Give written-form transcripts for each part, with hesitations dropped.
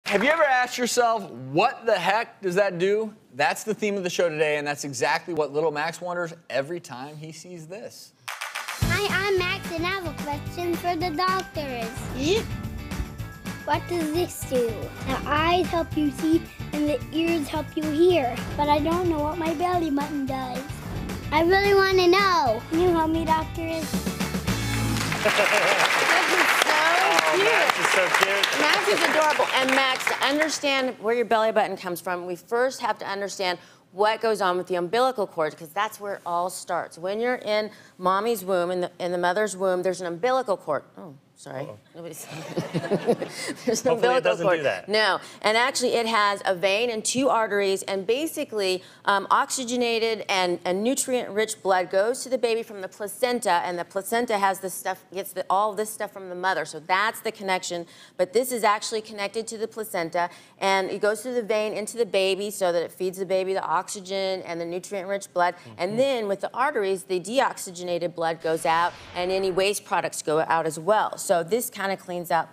Have you ever asked yourself, what the heck does that do? That's the theme of the show today, and that's exactly what little Max wonders every time he sees this. Hi, I'm Max, and I have a question for the doctors. What does this do? The eyes help you see, and the ears help you hear. But I don't know what my belly button does. I really want to know. Can you help me, doctors? Max is so cute. Max is adorable. And Max, to understand where your belly button comes from, we first have to understand what goes on with the umbilical cord, because that's where it all starts. When you're in mommy's womb, in the mother's womb, there's an umbilical cord. Oh, sorry. Nobody's there's an umbilical it doesn't cord. do that. No, and actually it has a vein and 2 arteries, and basically oxygenated and nutrient-rich blood goes to the baby from the placenta, and the placenta has this stuff, gets all this stuff from the mother. So that's the connection. But this is actually connected to the placenta, and it goes through the vein into the baby so that it feeds the baby the oxygen and the nutrient-rich blood. And then with the arteries, the deoxygenated blood goes out, and any waste products go out as well. So this kind of cleans out,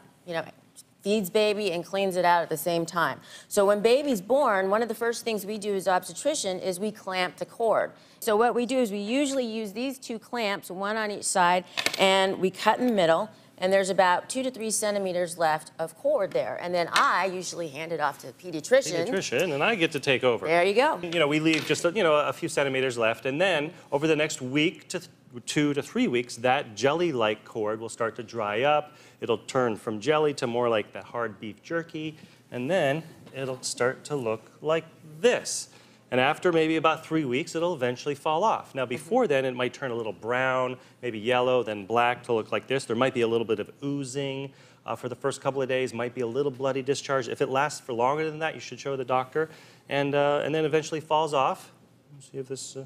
feeds baby and cleans it out at the same time. So when baby's born, one of the first things we do as obstetrician is we clamp the cord. So what we do is we usually use these 2 clamps, one on each side, and we cut in the middle, and there's about 2 to 3 centimeters left of cord there. And then I usually hand it off to the pediatrician. And I get to take over. There you go. We leave just, a few centimeters left, and then over the next week to 2 to 3 weeks, that jelly-like cord will start to dry up. It'll turn from jelly to more like the hard beef jerky, and then it'll start to look like this. And after maybe about 3 weeks, it'll eventually fall off. Now, before then, it might turn a little brown, maybe yellow, then black to look like this. There might be a little bit of oozing for the first couple of days, might be a little bloody discharge. If it lasts for longer than that, you should show the doctor. And then eventually falls off. Let's see if this...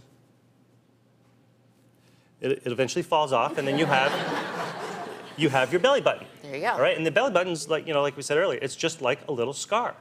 It eventually falls off, and then you have your belly button. There you go. All right, and the belly button's like, like we said earlier, it's just like a little scar.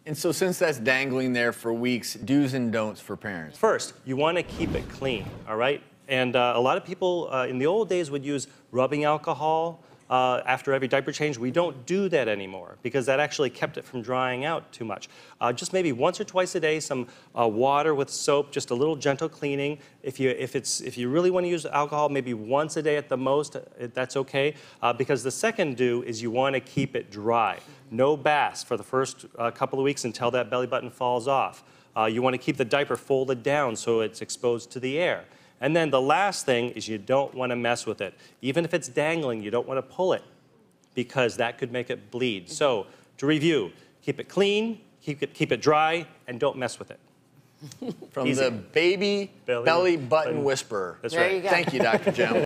And so since that's dangling there for weeks, do's and don'ts for parents. First, you want to keep it clean, all right? And a lot of people in the old days would use rubbing alcohol after every diaper change. We don't do that anymore because that actually kept it from drying out too much. Just maybe once or twice a day, some water with soap, just a little gentle cleaning. If you really want to use alcohol, maybe once a day at the most, that's okay. Because the second do is you want to keep it dry. No baths for the first couple of weeks until that belly button falls off. You want to keep the diaper folded down so it's exposed to the air. And then the last thing is you don't want to mess with it. Even if it's dangling, you don't want to pull it because that could make it bleed. So to review, keep it clean, keep it dry, and don't mess with it. From the baby belly button whisperer. That's There right. you go. Thank you, Dr. Jim.